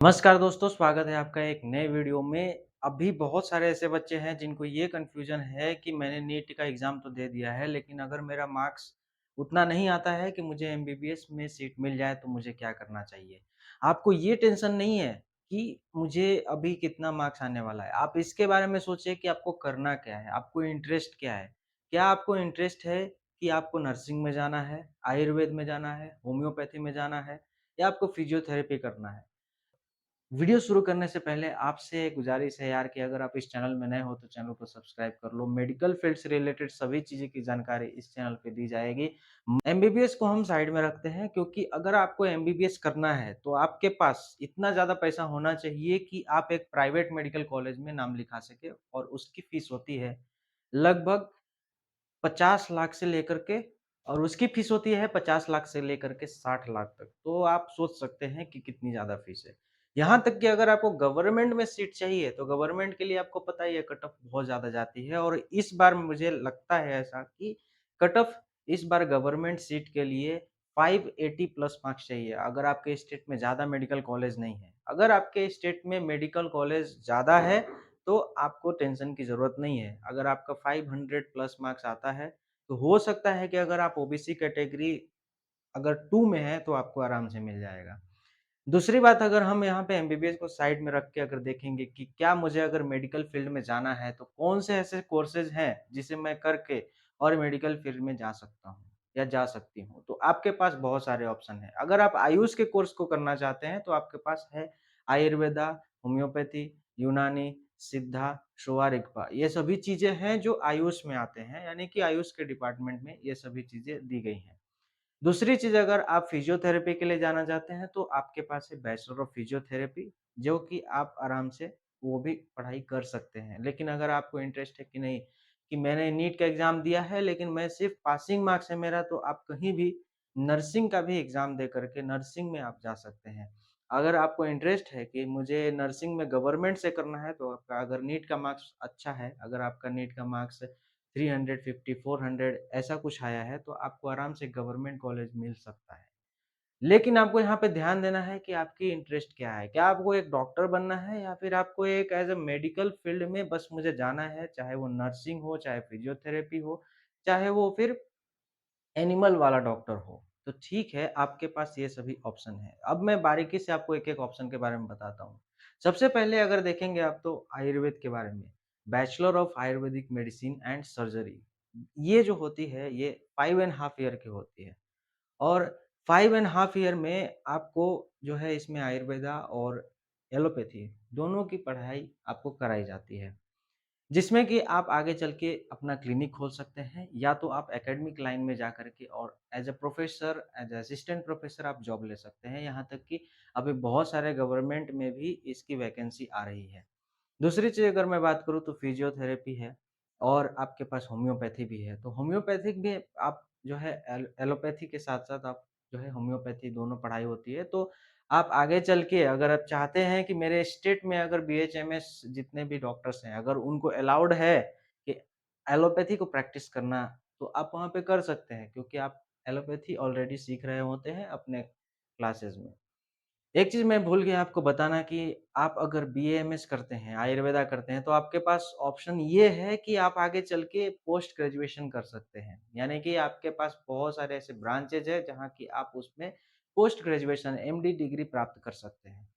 नमस्कार दोस्तों, स्वागत है आपका एक नए वीडियो में। अभी बहुत सारे ऐसे बच्चे हैं जिनको ये कन्फ्यूज़न है कि मैंने नीट का एग्ज़ाम तो दे दिया है, लेकिन अगर मेरा मार्क्स उतना नहीं आता है कि मुझे एमबीबीएस में सीट मिल जाए तो मुझे क्या करना चाहिए? आपको ये टेंशन नहीं है कि मुझे अभी कितना मार्क्स आने वाला है। आप इसके बारे में सोचिए कि आपको करना क्या है? आपको इंटरेस्ट क्या है? क्या आपको इंटरेस्ट है कि आपको नर्सिंग में जाना है, आयुर्वेद में जाना है, होम्योपैथी में जाना है या आपको फिज़ियोथेरेपी करना है? वीडियो शुरू करने से पहले आपसे गुज़ारिश है यार कि अगर आप इस चैनल में नए हो तो चैनल को सब्सक्राइब कर लो। मेडिकल फील्ड से रिलेटेड सभी चीज़ें की जानकारी इस चैनल पे दी जाएगी। एमबीबीएस को हम साइड में रखते हैं क्योंकि अगर आपको एमबीबीएस करना है तो आपके पास इतना ज़्यादा पैसा होना चाहिए कि आप एक प्राइवेट मेडिकल कॉलेज में नाम लिखा सकें और उसकी फीस होती है लगभग 50 लाख से लेकर के और उसकी फीस होती है 50 लाख से लेकर के 60 लाख तक। तो आप सोच सकते हैं कि कितनी ज़्यादा फीस है। यहाँ तक कि अगर आपको गवर्नमेंट में सीट चाहिए, तो गवर्नमेंट के लिए आपको पता ही है कट ऑफ बहुत ज़्यादा जाती है और इस बार मुझे लगता है ऐसा कि कट ऑफ इस बार गवर्नमेंट सीट के लिए 580 प्लस मार्क्स चाहिए, अगर आपके स्टेट में ज़्यादा मेडिकल कॉलेज नहीं है। अगर आपके स्टेट में मेडिकल कॉलेज ज़्यादा है तो आपको टेंशन की ज़रूरत नहीं है। अगर आपका 500 प्लस मार्क्स आता है, तो हो सकता है कि अगर आप ओबीसी कैटेगरी अगर 2 में है, तो आपको आराम से मिल जाएगा। दूसरी बात अगर हम यहाँ पे एमबीबीएस को साइड में रख के अगर देखेंगे कि क्या मुझे अगर मेडिकल फील्ड में जाना है, तो कौन से ऐसे कोर्सेज़ हैं, जिसे मैं करके और मेडिकल फील्ड में जा सकता हूँ या जा सकती हूँ। तो आपके पास बहुत सारे ऑप्शन हैं। अगर आप आयुष के कोर्स को करना चाहते हैं, तो आपके पास है आयुर्वेदा, होम्योपैथी, यूनानी, सिद्धा, शोवा रिगपा। ये सभी चीज़ें हैं जो आयुष में आते हैं, यानी कि आयुष के डिपार्टमेंट में ये सभी चीज़ें दी गई हैं। दूसरी चीज़ अगर आप फिज़ियोथेरेपी के लिए जाना चाहते हैं, तो आपके पास है बैचलर ऑफ फिज़ियोथेरेपी, जो कि आप आराम से वो भी पढ़ाई कर सकते हैं। लेकिन अगर आपको इंटरेस्ट है कि नहीं, कि मैंने नीट का एग्ज़ाम दिया है, लेकिन मैं सिर्फ़ पासिंग मार्क्स है मेरा, तो आप कहीं भी नर्सिंग का भी एग्ज़ाम दे कर के नर्सिंग में आप जा सकते हैं। अगर आपको इंटरेस्ट है कि मुझे नर्सिंग में गवर्नमेंट से करना है, तो आपका अगर नीट का मार्क्स अच्छा है, अगर आपका नीट का मार्क्स 350, 400 ऐसा कुछ आया है, तो आपको आराम से गवर्नमेंट कॉलेज मिल सकता है। लेकिन आपको यहाँ पे ध्यान देना है कि आपकी इंटरेस्ट क्या है? क्या आपको एक डॉक्टर बनना है या फिर आपको एक एज़ अ मेडिकल फील्ड में बस मुझे जाना है, चाहे वो नर्सिंग हो, चाहे फिज़ियोथेरेपी हो, चाहे वो फिर एनिमल वाला डॉक्टर हो। तो ठीक है, आपके पास ये सभी ऑप्शन हैं। अब मैं बारीकी से आपको एक-एक ऑप्शन के बारे में बताता हूँ। सबसे पहले अगर देखेंगे आप तो आयुर्वेद के बारे में, bachelor of Ayurvedic medicine and surgery. ये जो होती है, ये 5 एंड हाफ ईयर की होती है और 5 एंड हाफ ईयर में आपको जो है इसमें आयुर्वेदा और एलोपैथी दोनों की पढ़ाई आपको कराई जाती है। जिसमें कि आप आगे चल के अपना क्लिनिक खोल सकते हैं या तो आप एकेडमिक लाइन में जा कर के और as a professor, as a assistant professor आप जॉब ले सकते हैं। यहाँ तक कि अभी बहुत सारे गवर्नमेंट में भी इसकी वैकेंसी आ रही है। दूसरी चीज़ अगर मैं बात करूँ तो फिज़ियोथेरेपी है और आपके पास होम्योपैथी भी है। तो होम्योपैथिक भी आप जो है एलोपैथी के साथ-साथ आप जो है होम्योपैथी दोनों पढ़ाई होती है। तो आप आगे चल के अगर आप चाहते हैं कि मेरे स्टेट में अगर बीएचएमएस जितने भी डॉक्टर्स हैं, अगर उनको अलाउड है कि एलोपैथी को प्रैक्टिस करना, तो आप वहाँ पे कर सकते हैं क्योंकि आप एलोपैथी ऑलरेडी सीख रहे होते हैं अपने क्लासेस में। एक चीज़ मैं भूल गया आपको बताना कि आप अगर बीएएमएस करते हैं, आयुर्वेदा करते हैं, तो आपके पास ऑप्शन ये है कि आप आगे चल के पोस्ट ग्रेजुएशन कर सकते हैं। यानी कि आपके पास बहुत सारे ऐसे ब्रांचेज़ हैं, जहाँ की आप उसमें पोस्ट ग्रेजुएशन एमडी डिग्री प्राप्त कर सकते हैं।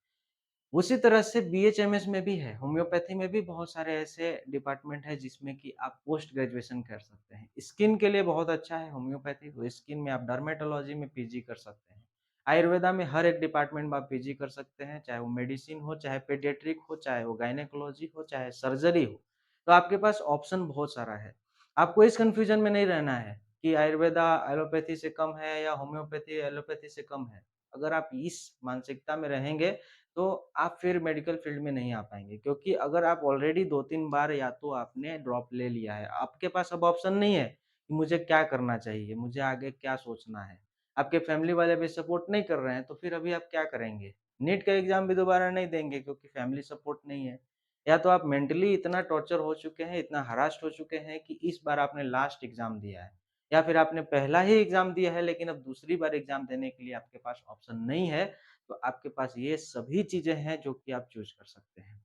उसी तरह से बीएचएमएस में भी है, होम्योपैथी में भी बहुत सारे ऐसे डिपार्टमेंट हैं जिसमें कि आप पोस्ट ग्रेजुएशन कर सकते हैं। स्किन के लिए बहुत अच्छा है होम्योपैथी, तो स्किन में आप डर्मेटोलॉजी में पीजी कर सकते हैं। आयुर्वेदा में हर एक डिपार्टमेंट में आप पीजी कर सकते हैं, चाहे वो मेडिसिन हो, चाहे पीडियाट्रिक हो, चाहे वो गायनेकोलॉजी हो, चाहे सर्जरी हो। तो आपके पास ऑप्शन बहुत सारा है। आपको इस कन्फ्यूजन में नहीं रहना है कि आयुर्वेदा एलोपैथी से कम है या होम्योपैथी एलोपैथी से कम है। अगर आप इस मानसिकता में रहेंगे तो आप फिर मेडिकल फील्ड में नहीं आ पाएँगे क्योंकि अगर आप ऑलरेडी 2-3 बार या तो आपने ड्रॉप ले लिया है, आपके पास अब ऑप्शन नहीं है कि मुझे क्या करना चाहिए, मुझे आगे क्या सोचना है। आपके फैमिली वाले भी सपोर्ट नहीं कर रहे हैं, तो फिर अभी आप क्या करेंगे? नीट का एग्ज़ाम भी दोबारा नहीं देंगे क्योंकि फैमिली सपोर्ट नहीं है। या तो आप मेंटली इतना टॉर्चर हो चुके हैं, इतना हरास्ड हो चुके हैं कि इस बार आपने लास्ट एग्ज़ाम दिया है। या फिर आपने पहला ही एग्ज़ाम दिया है लेकिन अब दूसरी बार एग्ज़ाम देने के लिए आपके पास ऑप्शन नहीं है, तो आपके पास ये सभी चीज़ें हैं जो कि आप चूज़ कर सकते हैं।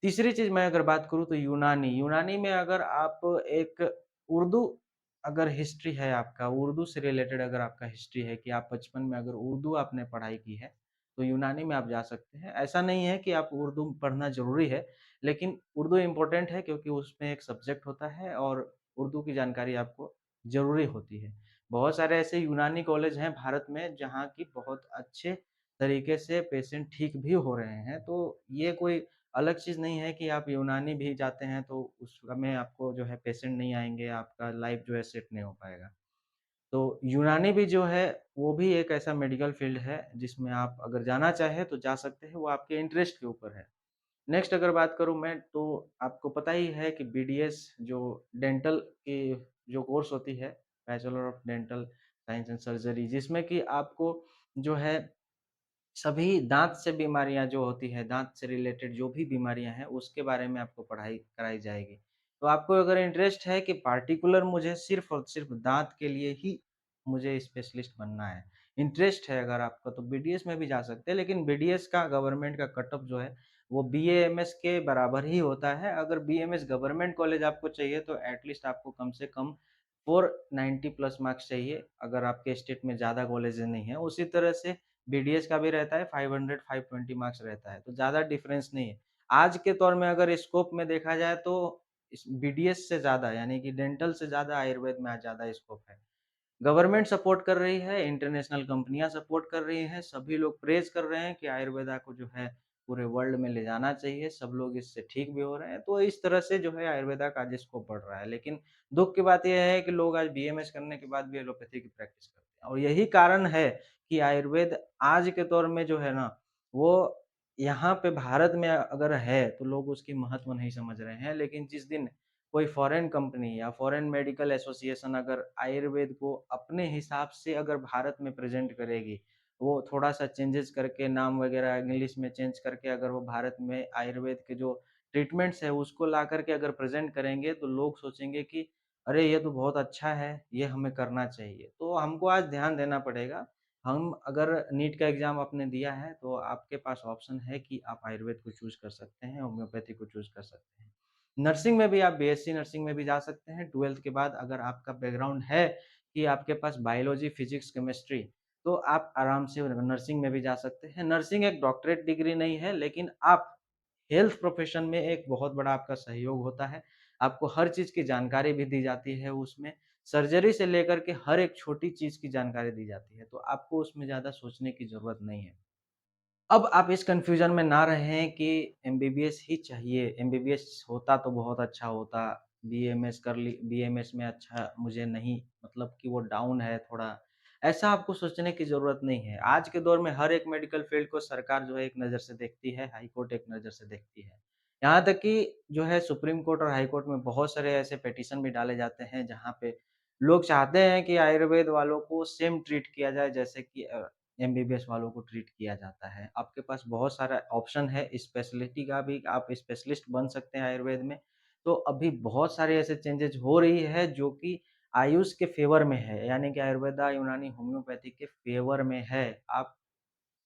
तीसरी चीज़ मैं अगर बात करूँ तो यूनानी, यूनानी में अगर आप एक उर्दू अगर हिस्ट्री है आपका, उर्दू से रिलेटेड अगर आपका हिस्ट्री है कि आप बचपन में अगर उर्दू आपने पढ़ाई की है, तो यूनानी में आप जा सकते हैं। ऐसा नहीं है कि आप उर्दू पढ़ना ज़रूरी है, लेकिन उर्दू इम्पोर्टेंट है क्योंकि उसमें एक सब्जेक्ट होता है और उर्दू की जानकारी आपको ज़रूरी होती है। बहुत सारे ऐसे यूनानी कॉलेज हैं भारत में जहाँ की बहुत अच्छे तरीके से पेशेंट ठीक भी हो रहे हैं, तो ये कोई अलग चीज़ नहीं है कि आप यूनानी भी जाते हैं तो उसमें आपको जो है पेशेंट नहीं आएँगे, आपका लाइफ़ जो है सेट नहीं हो पाएगा। तो यूनानी भी जो है, वो भी एक ऐसा मेडिकल फ़ील्ड है जिसमें आप अगर जाना चाहें तो जा सकते हैं, वो आपके इंटरेस्ट के ऊपर है। नेक्स्ट अगर बात करूँ मैं तो आपको पता ही है कि बीडीएस जो डेंटल की जो कोर्स होती है, bachelor of dental science and surgery जिसमें कि आपको जो है सभी दाँत से बीमारियाँ जो होती हैं, दाँत से रिलेटेड जो भी बीमारियाँ हैं, उसके बारे में आपको पढ़ाई कराई जाएगी। तो आपको अगर इंटरेस्ट है कि पार्टिकुलर मुझे सिर्फ़ और सिर्फ़ दाँत के लिए ही मुझे स्पेशलिस्ट बनना है, इंटरेस्ट है अगर आपका तो बीडीएस में भी जा सकते हैं, लेकिन बीडीएस का गवर्नमेंट का कट ऑफ जो है, वो बीएएमएस के बराबर ही होता है। अगर बीएमएस गवर्नमेंट कॉलेज आपको चाहिए तो एट लीस्ट आपको कम से कम 490 प्लस मार्क्स चाहिए, अगर आपके स्टेट में ज़्यादा कॉलेजेस नहीं हैं। उसी तरह से बीडीएस का भी रहता है 500 520 मार्क्स रहता है, तो ज़्यादा डिफरेंस नहीं है। आज के दौर में अगर स्कोप में देखा जाए तो इस बीडीएस से ज़्यादा यानी कि डेंटल से ज़्यादा आयुर्वेद में आज ज़्यादा स्कोप है। गवर्नमेंट सपोर्ट कर रही है, इंटरनेशनल कंपनियाँ सपोर्ट कर रही हैं, सभी लोग प्रेज़ कर रहे हैं कि आयुर्वेदा को जो है पूरे वर्ल्ड में ले जाना चाहिए, सब लोग इससे ठीक भी हो रहे हैं, तो इस तरह से जो है आयुर्वेदा का आज स्कोप बढ़ रहा है। लेकिन दुःख की बात ये है कि लोग आज बीएमएस करने के बाद भी एलोपैथी की प्रैक्टिस करते हैं और यही कारण है कि आयुर्वेद आज के दौर में जो है ना, वो यहाँ पे भारत में अगर है, तो लोग उसकी महत्व नहीं समझ रहे हैं, लेकिन जिस दिन कोई फॉरेन कंपनी या फॉरेन मेडिकल एसोसिएशन अगर आयुर्वेद को अपने हिसाब से अगर भारत में प्रेज़ेंट करेगी, वो थोड़ा-सा चेंजेज़ करके नाम वग़ैरह इंग्लिश में चेंज करके अगर वो भारत में आयुर्वेद के जो ट्रीटमेंट्स है उसको ला कर के अगर प्रेज़ेंट करेंगे, तो लोग सोचेंगे कि अरे! ये तो बहुत अच्छा है, ये हमें करना चाहिए। तो हमको आज ध्यान देना पड़ेगा। हम अगर नीट का एग्ज़ाम आपने दिया है, तो आपके पास ऑप्शन है कि आप आयुर्वेद को चूज़ कर सकते हैं, होम्योपैथी को चूज़ कर सकते हैं। नर्सिंग में भी आप बीएससी नर्सिंग में भी जा सकते हैं, 12th के बाद अगर आपका बैकग्राउंड है कि आपके पास बायोलॉजी, फिज़िक्स, केमिस्ट्री, तो आप आराम से नर्सिंग में भी जा सकते हैं। नर्सिंग एक डॉक्टरेट डिग्री नहीं है, लेकिन आप हेल्थ प्रोफ़ेशन में एक बहुत बड़ा आपका सहयोग होता है। आपको हर चीज़ की जानकारी भी दी जाती है उसमें, सर्जरी से लेकर के हर एक छोटी चीज़ की जानकारी दी जाती है, तो आपको उसमें ज़्यादा सोचने की ज़रूरत नहीं है। अब आप इस कन्फ्यूज़न में ना रहें कि एमबीबीएस ही चाहिए, एमबीबीएस होता तो बहुत अच्छा होता, बीएमएस कर ली बीएमएस में अच्छा मुझे नहीं मतलब कि वो डाउन है थोड़ा, ऐसा आपको सोचने की ज़रूरत नहीं है। आज के दौर में हर एक मेडिकल फ़ील्ड को सरकार जो है एक नज़र से देखती है, हाई कोर्ट एक नज़र से देखती है। यहाँ तक कि जो है सुप्रीम कोर्ट और हाई कोर्ट में बहुत सारे ऐसे पिटीशन भी डाले जाते हैं, जहाँ पे लोग चाहते हैं कि आयुर्वेद वालों को सेम ट्रीट किया जाए जैसे कि एमबीबीएस वालों को ट्रीट किया जाता है। आपके पास बहुत सारा ऑप्शन है स्पेशलिटी का भी, आप स्पेशलिस्ट बन सकते हैं आयुर्वेद में। तो अभी बहुत सारे ऐसे चेंजेज़ हो रही है जो कि आयुष के फ़ेवर में है, यानी कि आयुर्वेदा, यूनानी, होम्योपैथी के फ़ेवर में है। आप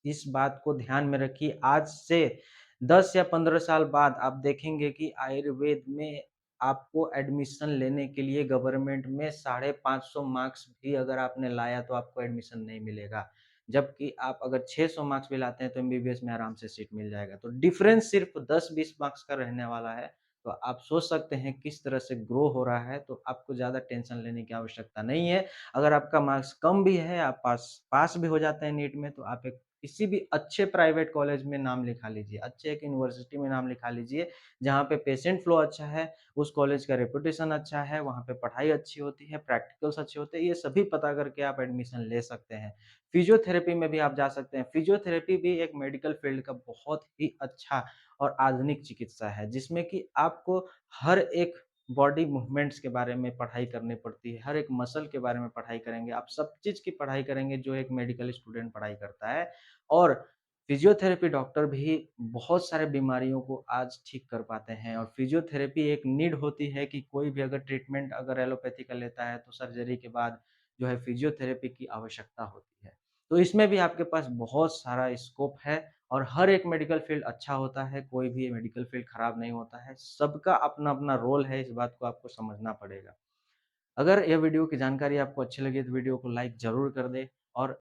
इस बात को ध्यान में रखिए, आज से 10 या 15 साल बाद आप देखेंगे कि आयुर्वेद में आपको एडमिशन लेने के लिए गवर्नमेंट में 550 मार्क्स भी अगर आपने लाया तो आपको एडमिशन नहीं मिलेगा। जबकि आप अगर 600 मार्क्स भी लाते हैं तो एमबीबीएस में आराम से सीट मिल जाएगा। तो डिफरेंस सिर्फ़ 10-20 मार्क्स का रहने वाला है। तो आप सोच सकते हैं किस तरह से ग्रो हो रहा है, तो आपको ज़्यादा टेंशन लेने की आवश्यकता नहीं है। अगर आपका मार्क्स कम भी है, आप पास पास भी हो जाते हैं नीट में तो आप एक किसी भी अच्छे प्राइवेट कॉलेज में नाम लिखा लीजिए, अच्छे एक यूनिवर्सिटी में नाम लिखा लीजिए, जहाँ पे पेशेंट फ्लो अच्छा है, उस कॉलेज का रेपुटेशन अच्छा है, वहाँ पे पढ़ाई अच्छी होती है, प्रैक्टिकल्स अच्छे होते हैं, ये सभी पता करके आप एडमिशन ले सकते हैं। फिज़ियोथेरेपी में भी आप जा सकते हैं, फिज़ियोथेरेपी भी एक मेडिकल फील्ड का बहुत ही अच्छा और आधुनिक चिकित्सा है, जिसमें कि आपको हर एक बॉडी मूवमेंट्स के बारे में पढ़ाई करनी पड़ती है, हर एक मसल के बारे में पढ़ाई करेंगे, आप सब चीज़ की पढ़ाई करेंगे जो एक मेडिकल स्टूडेंट पढ़ाई करता है और फिज़ियोथेरेपी डॉक्टर भी बहुत सारे बीमारियों को आज ठीक कर पाते हैं और फिज़ियोथेरेपी एक नीड होती है कि कोई भी अगर ट्रीटमेंट अगर एलोपैथी का लेता है तो सर्जरी के बाद जो है फिज़ियोथेरेपी की आवश्यकता होती है। तो इसमें भी आपके पास बहुत सारा स्कोप है और हर एक मेडिकल फ़ील्ड अच्छा होता है, कोई भी मेडिकल फ़ील्ड खराब नहीं होता है। सबका अपना-अपना रोल है, इस बात को आपको समझना पड़ेगा। अगर यह वीडियो की जानकारी आपको अच्छी लगी तो वीडियो को लाइक ज़रूर कर दें और